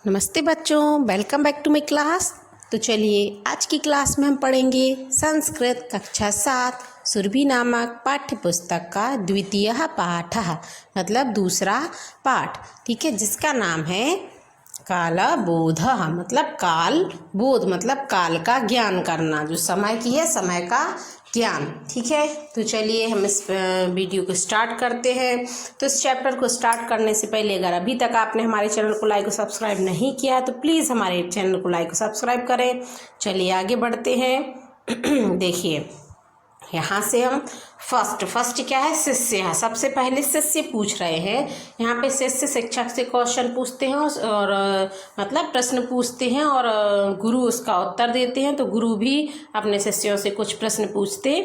नमस्ते बच्चों, welcome back to my class. तो चलिए आज की क्लास में हम पढ़ेंगे संस्कृत कक्षा 7 सुरभि नामक पाठ्य पुस्तक का द्वितीय पाठ, मतलब दूसरा पाठ। ठीक है, जिसका नाम है कालबोध, मतलब काल बोध, मतलब काल का ज्ञान करना, जो समय की है, समय का ज्ञान। ठीक है, तो चलिए हम इस वीडियो को स्टार्ट करते हैं। तो इस चैप्टर को स्टार्ट करने से पहले अगर अभी तक आपने हमारे चैनल को लाइक और सब्सक्राइब नहीं किया तो प्लीज़ हमारे चैनल को लाइक और सब्सक्राइब करें। चलिए आगे बढ़ते हैं। देखिए यहाँ से हम फर्स्ट क्या है, शिष्य। सबसे पहले शिष्य पूछ रहे हैं। यहाँ पे शिष्य शिक्षक से क्वेश्चन पूछते हैं और मतलब प्रश्न पूछते हैं और गुरु उसका उत्तर देते हैं। तो गुरु भी अपने शिष्यों से कुछ प्रश्न पूछते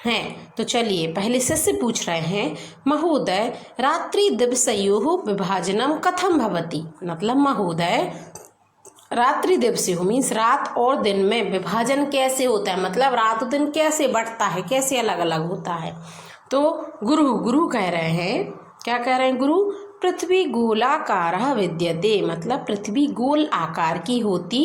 हैं। तो चलिए पहले शिष्य पूछ रहे हैं, महोदय रात्रि दिवसयोः विभाजनम कथम भवति। मतलब महोदय रात्रि दिवसयोः मीन्स रात और दिन में विभाजन कैसे होता है, मतलब रात दिन कैसे बढ़ता है, कैसे अलग अलग होता है। तो गुरु कह रहे हैं, क्या कह रहे हैं गुरु, पृथ्वी गोलाकारः विद्यते, मतलब पृथ्वी गोल आकार की होती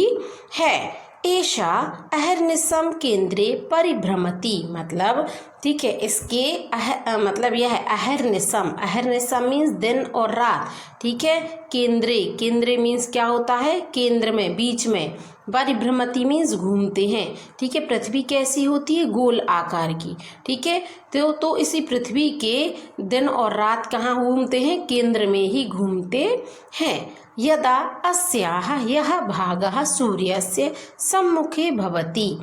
है। एषा अहर्निशं केंद्रे परिभ्रमति, मतलब ठीक है, इसके मतलब यह अहर्निशम मीन्स दिन और रात। ठीक है, केंद्रे मीन्स क्या होता है, केंद्र में, बीच में। परिभ्रमति मीन्स घूमते हैं। ठीक है, पृथ्वी कैसी होती है, गोल आकार की। ठीक है, तो इसी पृथ्वी के दिन और रात कहाँ घूमते हैं, केंद्र में ही घूमते हैं। यदा अस्याः यः भागः सूर्यस्य सम्मुखे भवति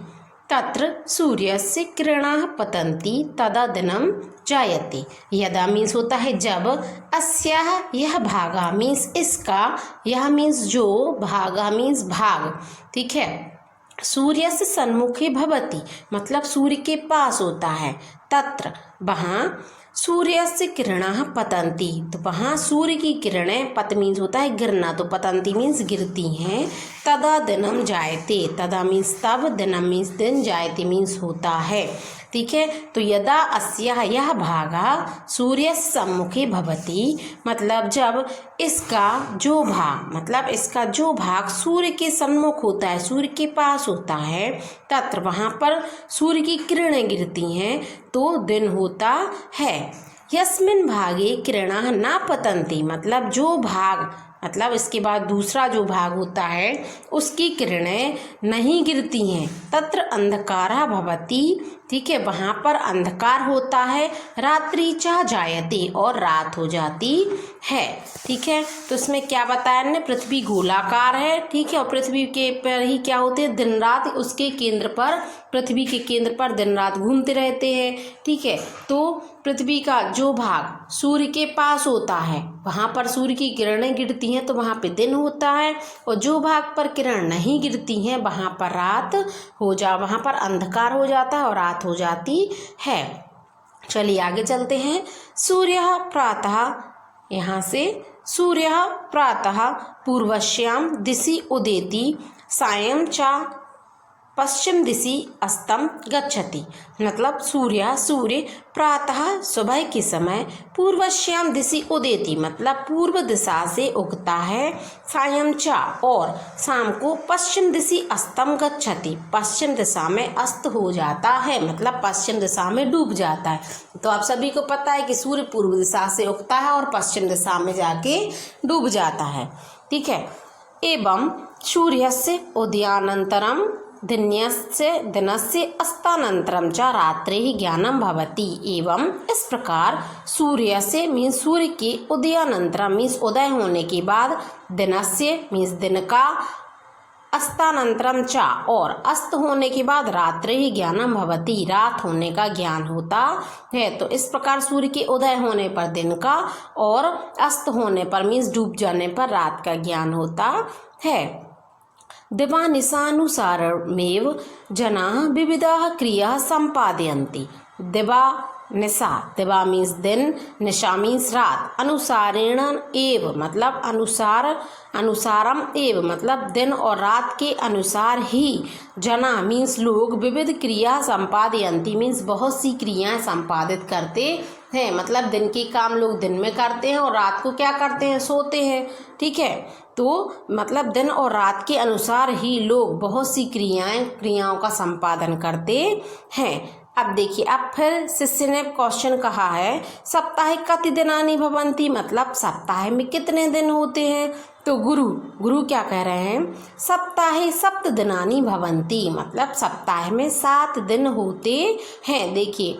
तत्र सूर्यस्य किरणाः पतन्ति तदा दिनं जायते। यदा मीन्स होता है जब, अस्याः यह भागा मीन्स इसका, यह मीन्स जो, भागा मीन्स भाग। ठीक है, सूर्य से सन्मुखे भवति मतलब सूर्य के पास होता है। तत्र वहाँ सूर्य से किरणाः पतन्ति, तो वहाँ सूर्य की किरणें, पत मीन्स होता है गिरना, तो पतन्ति मीन्स गिरती हैं। तदा दिनम जायते, तदा मीन्स तब, दिनम मीन्स दिन, जायते मीन्स होता है। ठीक है, तो यदा अस्याः यह भागा सूर्य सम्मुखे भवति, मतलब जब इसका जो भाग, मतलब इसका जो भाग सूर्य के सम्मुख होता है, सूर्य के पास होता है, तत्र वहाँ पर सूर्य की किरणें गिरती हैं तो दिन होता है। यस्मिन् भागे किरणाः न पतन्ति, मतलब जो भाग, मतलब इसके बाद दूसरा जो भाग होता है उसकी किरणें नहीं गिरती हैं। तत्र अंधकारः भवति, ठीक है, वहाँ पर अंधकार होता है। रात्रि च जायते, और रात हो जाती है। ठीक है, तो इसमें क्या बताया हमने, पृथ्वी गोलाकार है। ठीक है, और पृथ्वी के पर ही क्या होते हैं, दिन रात उसके केंद्र पर, पृथ्वी के केंद्र पर दिन रात घूमते रहते हैं। ठीक है, तो पृथ्वी का जो भाग सूर्य के पास होता है वहाँ पर सूर्य की किरणें गिरती हैं तो वहाँ पे दिन होता है, और जो भाग पर किरण नहीं गिरती हैं वहाँ पर रात वहाँ पर अंधकार हो जाता है और रात हो जाती है। चलिए आगे चलते हैं। सूर्यः प्रातः, यहाँ से सूर्यः प्रातः पूर्वस्यां दिशि उदेति सायं च पश्चिम दिशि अस्तं गच्छति, मतलब सूर्य प्रातः सुबह के समय पूर्वस्याम दिशि उदेति, मतलब पूर्व दिशा से उगता है। सायं च, और शाम को पश्चिम दिशि अस्तं गच्छति, पश्चिम दिशा में अस्त हो जाता है, मतलब पश्चिम दिशा में डूब जाता है। तो आप सभी को पता है कि सूर्य पूर्व दिशा से उगता है और पश्चिम दिशा में जाके डूब जाता है। ठीक है, एवं सूर्यस्य उदयानन्तरं दिनस्य अस्तानंतरम च रात्रिः ज्ञानम भवति। एवं इस प्रकार सूर्य से मीन्स सूर्य के उदयानंतरम मीन्स उदय होने के बाद, दिनस्य मीन्स दिन का, अस्तानंतरम च और अस्त होने के बाद, रात्रिः ज्ञानम भवति रात होने का ज्ञान होता है। तो इस प्रकार सूर्य के उदय होने पर दिन का और अस्त होने पर मीन्स डूब जाने पर रात का ज्ञान होता है। दिवानिशानुसारमेव जनाः विविधाः क्रियाः सम्पादयन्ति। दिवा मीन्स दिन, निशा मीन्स रात, अनुसारेण एव मतलब अनुसारम एव मतलब दिन और रात के अनुसार ही, जना मीन्स लोग, विविध क्रिया संपादयन्ति मीन्स बहुत सी क्रियाएं संपादित करते हैं, मतलब दिन के काम लोग दिन में करते हैं और रात को क्या करते हैं, सोते हैं। ठीक है, तो मतलब दिन और रात के अनुसार ही लोग बहुत सी क्रियाओं का संपादन करते हैं। अब देखिए, अब फिर शिष्य ने क्वेश्चन कहा है, सप्ताहे कति दिनानि भवन्ति, मतलब सप्ताह में कितने दिन होते हैं। तो गुरु क्या कह रहे हैं, सप्ताहे सप्त दिनानि भवन्ति, मतलब सप्ताह में 7 दिन होते हैं। देखिए,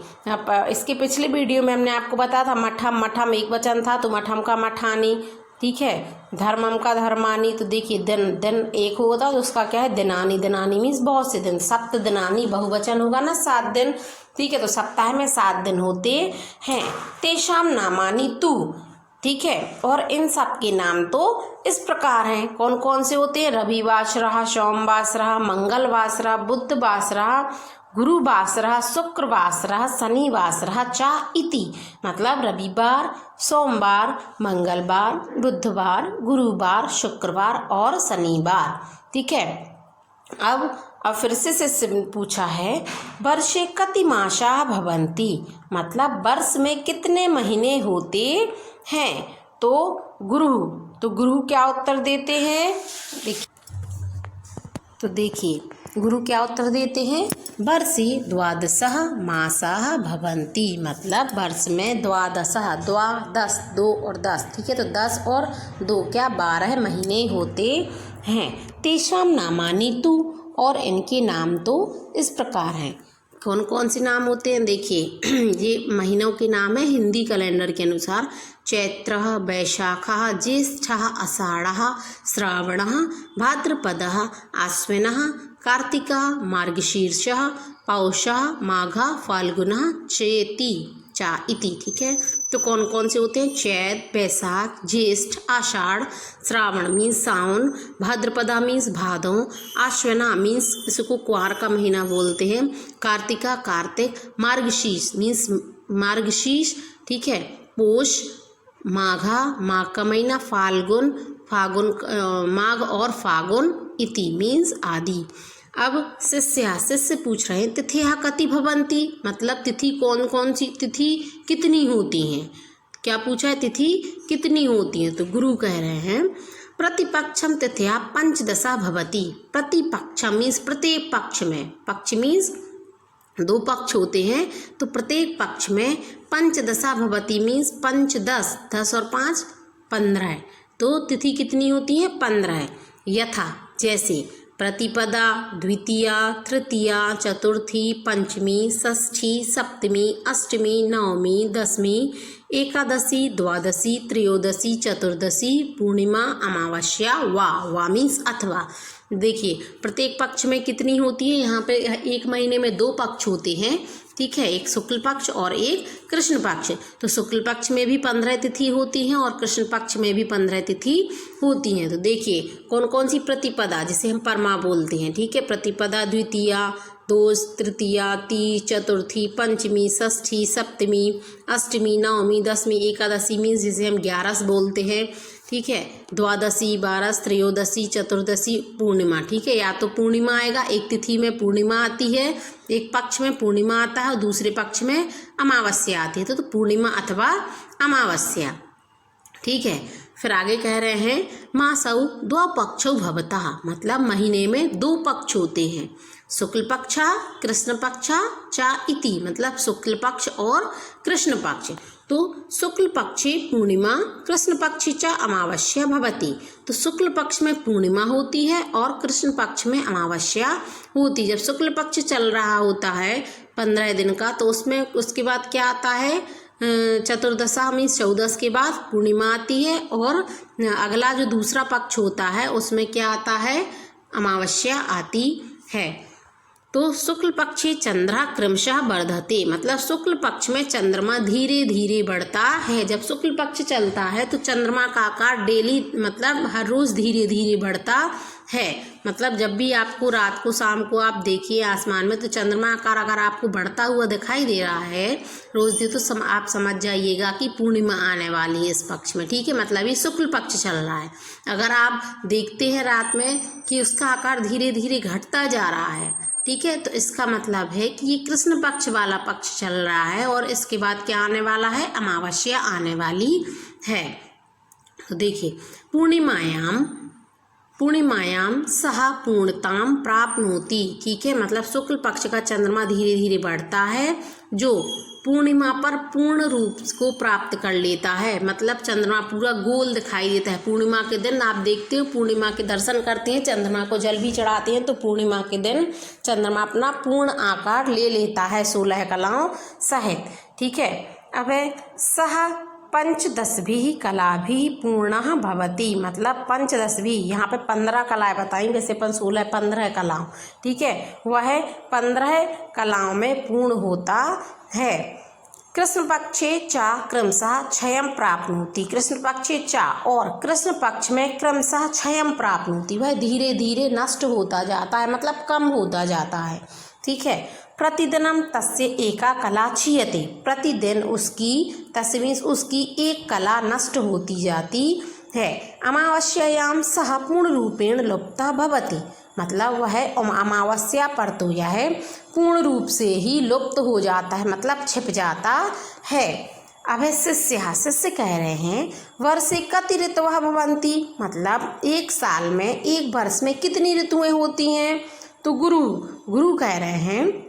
इसके पिछले वीडियो में हमने आपको बताया था मठम एक वचन था, तो मठम का मठानी, ठीक है, धर्मम का धर्मानी। तो देखिए, दिन एक होता तो उसका क्या है, दिनानी मीन्स बहुत से दिन, सप्त दिनानी बहुवचन होगा ना, 7 दिन। ठीक है, तो सप्ताह में 7 दिन होते हैं। तेषाम नामानि तु, ठीक है, और इन सब के नाम तो इस प्रकार हैं। कौन कौन से होते हैं, रविवासरः, सोमवासरः, मंगलवासरः, बुधवासरः, गुरुवासरः, शुक्रवासरः, शनिवासरः च इति, मतलब रविवार, सोमवार, मंगलवार, बुधवार, गुरुवार, शुक्रवार और शनिवार। ठीक है, अब फिर से पूछा है, वर्षे कति मासाः भवन्ति, मतलब वर्ष में कितने महीने होते हैं। तो गुरु क्या उत्तर देते हैं, देखिए गुरु क्या उत्तर देते हैं, वर्षे द्वादशः मासाः भवन्ति, मतलब वर्ष में द्वादशः, 2 और 10, ठीक है, तो 10 और 2 क्या 12 महीने होते हैं। तेषां नामानि तु, और इनके नाम तो इस प्रकार हैं। कौन कौन से नाम होते हैं, देखिए ये महीनों के नाम है हिंदी कैलेंडर के अनुसार, चैत्रः, वैशाखः, ज्येष्ठः, आषाढ़ः, श्रावणः, भाद्रपदः, आश्विनः, कार्तिकः, मार्गशीर्षः, पौषः, माघः, फाल्गुनः, चेति चा इति। ठीक है, तो कौन कौन से होते हैं, चैत, वैशाख, ज्येष्ठ, आषाढ़, श्रावण मीन्स सावन, भाद्रपदा मीन्स भादों, आश्विना मीन्स इसको कुआर का महीना बोलते हैं, कार्तिका कार्तिक, मार्गशीर्ष मीन्स मार्गशीर्ष, ठीक है, पोष, माघा माघ का महीना, फाल्गुन माघ और फागुन, इति मीन्स आदि। अब शिष्य पूछ रहे हैं, तिथियाः कति भवन्ति, मतलब तिथि कौन कौन सी तिथि कितनी होती हैं। क्या पूछा है, तिथि कितनी होती हैं। तो गुरु कह रहे हैं, प्रतिपक्षम तिथियाः पंचदशा भवति, प्रतिपक्षम मीन्स प्रत्येक पक्ष में, पक्ष मीन्स 2 पक्ष होते हैं, तो प्रत्येक पक्ष में पंचदशा भवति मीन्स 5 10 और 5 15, तो तिथि कितनी होती है, 15। यथा जैसे प्रतिपदा, द्वितीया, तृतीया, चतुर्थी, पंचमी, षष्ठी, सप्तमी, अष्टमी, नवमी, दशमी, एकादशी, द्वादशी, त्रयोदशी, चतुर्दशी, पूर्णिमा, अमावस्या, वा मीन्स अथवा। देखिए, प्रत्येक पक्ष में कितनी होती है, यहाँ पे एक महीने में 2 पक्ष होते हैं, ठीक है, एक शुक्ल पक्ष और एक कृष्ण पक्ष। तो शुक्ल पक्ष में भी 15 तिथि होती हैं और कृष्ण पक्ष में भी 15 तिथि होती हैं। तो देखिए कौन कौन सी प्रतिपदा, जिसे हम परमा बोलते हैं, ठीक है, प्रतिपदा द्वितीया, दोष, तृतीया, तीज, चतुर्थी, पंचमी, षष्ठी, सप्तमी, अष्टमी, नवमी, दशमी, एकादशी मीन्स जिसे हम 11 बोलते हैं, ठीक है, द्वादशी, 12, त्रयोदशी, चतुर्दशी, पूर्णिमा। ठीक है, या तो पूर्णिमा आएगा, एक तिथि में पूर्णिमा आती है, एक पक्ष में पूर्णिमा आता है और दूसरे पक्ष में अमावस्या आती है, तो पूर्णिमा अथवा अमावस्या। ठीक है, फिर आगे कह रहे हैं, मासौ द्वपक्षौ भवतः, मतलब महीने में 2 पक्ष होते हैं, शुक्ल पक्ष, कृष्ण पक्ष च इति, मतलब शुक्ल पक्ष और कृष्ण पक्ष। तो शुक्ल पक्षे पूर्णिमा, कृष्ण पक्षी च अमावस्या भवति, तो शुक्ल पक्ष में पूर्णिमा होती है और कृष्ण पक्ष में अमावस्या होती है। जब शुक्ल पक्ष चल रहा होता है 15 दिन का, तो उसमें उसके बाद क्या आता है, चतुर्दशा मीन्स 14 के बाद पूर्णिमा आती है, और अगला जो दूसरा पक्ष होता है उसमें क्या आता है, अमावस्या आती है। तो शुक्ल पक्षी चंद्रा क्रमशः वर्धते, मतलब शुक्ल पक्ष में चंद्रमा धीरे धीरे बढ़ता है। जब शुक्ल पक्ष चलता है तो चंद्रमा का आकार डेली, मतलब हर रोज़ धीरे धीरे बढ़ता है। मतलब जब भी आपको रात को, शाम को आप देखिए आसमान में, तो चंद्रमा आकार अगर आपको बढ़ता हुआ दिखाई दे रहा है रोज़ दिन, तो आप समझ जाइएगा कि पूर्णिमा आने वाली है इस पक्ष में। ठीक है, मतलब ये शुक्ल पक्ष चल रहा है। अगर आप देखते हैं रात में कि उसका आकार धीरे धीरे घटता जा रहा है, ठीक है, तो इसका मतलब है कि ये कृष्ण पक्ष वाला पक्ष चल रहा है और इसके बाद क्या आने वाला है, अमावस्या आने वाली है। तो देखिए, पूर्णिमायाम सह पूर्णताम प्राप्नोति, ठीक है, मतलब शुक्ल पक्ष का चंद्रमा धीरे धीरे बढ़ता है जो पूर्णिमा पर पूर्ण रूप को प्राप्त कर लेता है, मतलब चंद्रमा पूरा गोल दिखाई देता है। पूर्णिमा के दिन आप देखते हो, पूर्णिमा के दर्शन करते हैं, चंद्रमा को जल भी चढ़ाते हैं, तो पूर्णिमा के दिन चंद्रमा अपना पूर्ण आकार ले लेता है 16 कलाओं सहित, ठीक है। अब है सह पंचदशभिः कलाभिः पूर्णः भवति, मतलब पंचदशभिः, यहाँ पे 15 कलाएं बताई, वैसे अपन 16 15 कलाओं, ठीक है, वह 15 कलाओं में पूर्ण होता है। कृष्ण पक्षे चा क्रमशः क्षयं प्राप्नोति, कृष्ण पक्षे चा, और कृष्ण पक्ष में क्रमशः क्षयं प्राप्नोति, वह धीरे धीरे नष्ट होता जाता है, मतलब कम होता जाता है, ठीक है। प्रतिदिनम तस्य एका कला क्षीयते, प्रतिदिन उसकी तस्वीर उसकी एक कला नष्ट होती जाती है। अमावस्यायाम सह पूर्ण रूपेण लुप्ता भवति, मतलब वह अमावस्या पर तो यह पूर्ण रूप से ही लुप्त हो जाता है, मतलब छिप जाता है। अब है शिष्य कह रहे हैं वर्षे कति ऋतवः भवन्ति, मतलब एक साल में, एक वर्ष में कितनी ऋतुएं होती हैं। तो गुरु कह रहे हैं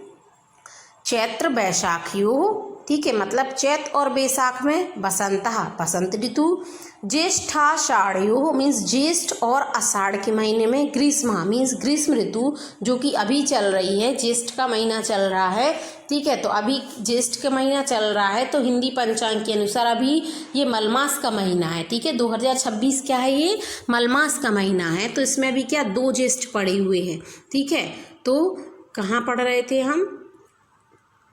चैत्र वैशाखियों, ठीक है, मतलब चैत और बैसाख में बसंत ऋतु, ज्येष्ठाषाढ़योः मीन्स ज्येष्ठ और आषाढ़ के महीने में ग्रीष्मा मीन्स ग्रीष्म ऋतु, जो कि अभी चल रही है, ज्येष्ठ का महीना चल रहा है, ठीक है। तो अभी ज्येष्ठ का महीना चल रहा है, तो हिंदी पंचांग के अनुसार अभी ये मलमास का महीना है, ठीक है, 2026 क्या है, ये मलमास का महीना है। तो इसमें अभी क्या 2 ज्येष्ठ पड़े हुए हैं, ठीक है। तो कहाँ पढ़ रहे थे हम,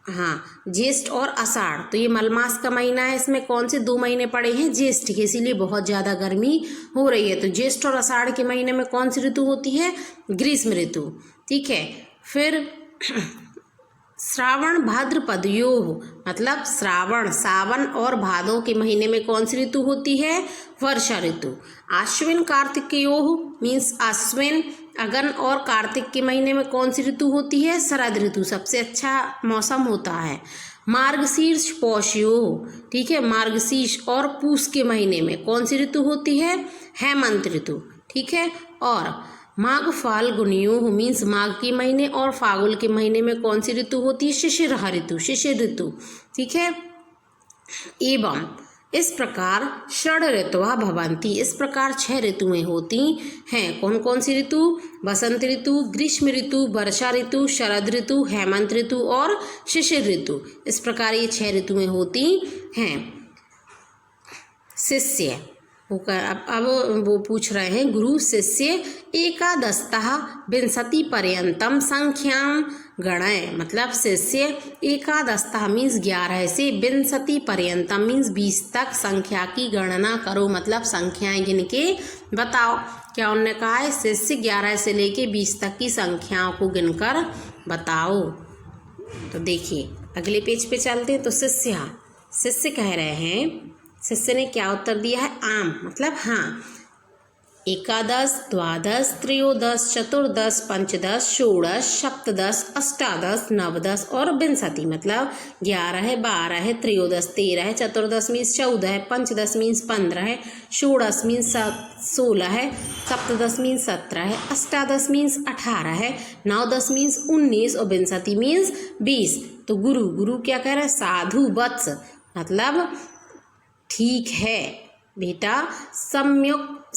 हाँ, ज्येष्ठ और आषाढ़, तो ये मलमास का महीना है, इसमें कौन से 2 महीने पड़े हैं, ज्येष्ठ के, इसीलिए बहुत ज़्यादा गर्मी हो रही है। तो ज्येष्ठ और आषाढ़ के महीने में कौन सी ऋतु होती है, ग्रीष्म ऋतु, ठीक है। फिर श्रावण भाद्रपदयोः, मतलब सावन और भादों के महीने में कौन सी ऋतु होती है, वर्षा ऋतु। आश्विन कार्तिकेयोः मीन्स आश्विन, अगन और कार्तिक के महीने में कौन सी ऋतु होती है, शरद ऋतु, सबसे अच्छा मौसम होता है। मार्गशीर्ष पौषयोः, ठीक है, मार्गशीर्ष और पूष के महीने में कौन सी ऋतु होती है, हेमंत ऋतु, ठीक है। और माघ फाल्गुनियोः मीन्स माघ के महीने और फागुन के महीने में कौन सी ऋतु होती है, शिशिर ऋतु, ठीक है। एवं इस प्रकार षड ऋतुः भवन्ति, इस प्रकार 6 ऋतुएं होती हैं। कौन कौन सी ऋतु, बसंत ऋतु, ग्रीष्म ऋतु, वर्षा ऋतु, शरद ऋतु, हेमंत ऋतु और शिशिर ऋतु, इस प्रकार ये 6 ऋतुएं होती हैं। शिष्य अब वो पूछ रहे हैं, गुरु शिष्य एकादशतः विंशति पर्यंतम संख्यां गणय, मतलब शिष्य एकादशतः मीन्स 11 से विंशति पर्यंतम मीन्स 20 तक संख्या की गणना करो, मतलब संख्याएं गिन के बताओ। क्या उन्होंने कहा है, शिष्य 11 से लेके 20 तक की संख्याओं को गिनकर बताओ। तो देखिए अगले पेज पे चलते हैं। तो शिष्य कह रहे हैं, शिष्य ने क्या उत्तर दिया है, आम, मतलब हाँ। एकादश, द्वादश, त्रयोदश, चतुर्दश, पंचदश, षोडश, सप्तदश, अष्टादश, नवदश और विंशति, मतलब 11 12 है, त्रयोदश 13 है, चतुर्दश मीन्स 14 है, पंचदश मीन्स 15 है, षोडश मीन्स 16 है, सप्तदश मीन्स 17 है, अष्टादश मीन्स 18 है, नवदश मीन्स 19 और विंशति मीन्स 20। तो गुरु क्या कह रहे हैं, साधु वत्स, मतलब ठीक है बेटा,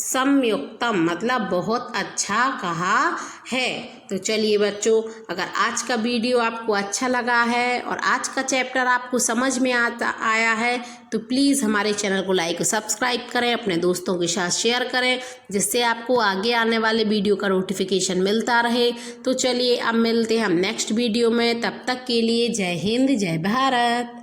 सम्युक्तम मतलब बहुत अच्छा कहा है। तो चलिए बच्चों, अगर आज का वीडियो आपको अच्छा लगा है और आज का चैप्टर आपको समझ में आया है तो प्लीज़ हमारे चैनल को लाइक और सब्सक्राइब करें, अपने दोस्तों के साथ शेयर करें, जिससे आपको आगे आने वाले वीडियो का नोटिफिकेशन मिलता रहे। तो चलिए अब मिलते हैं हम नेक्स्ट वीडियो में, तब तक के लिए जय हिंद, जय भारत।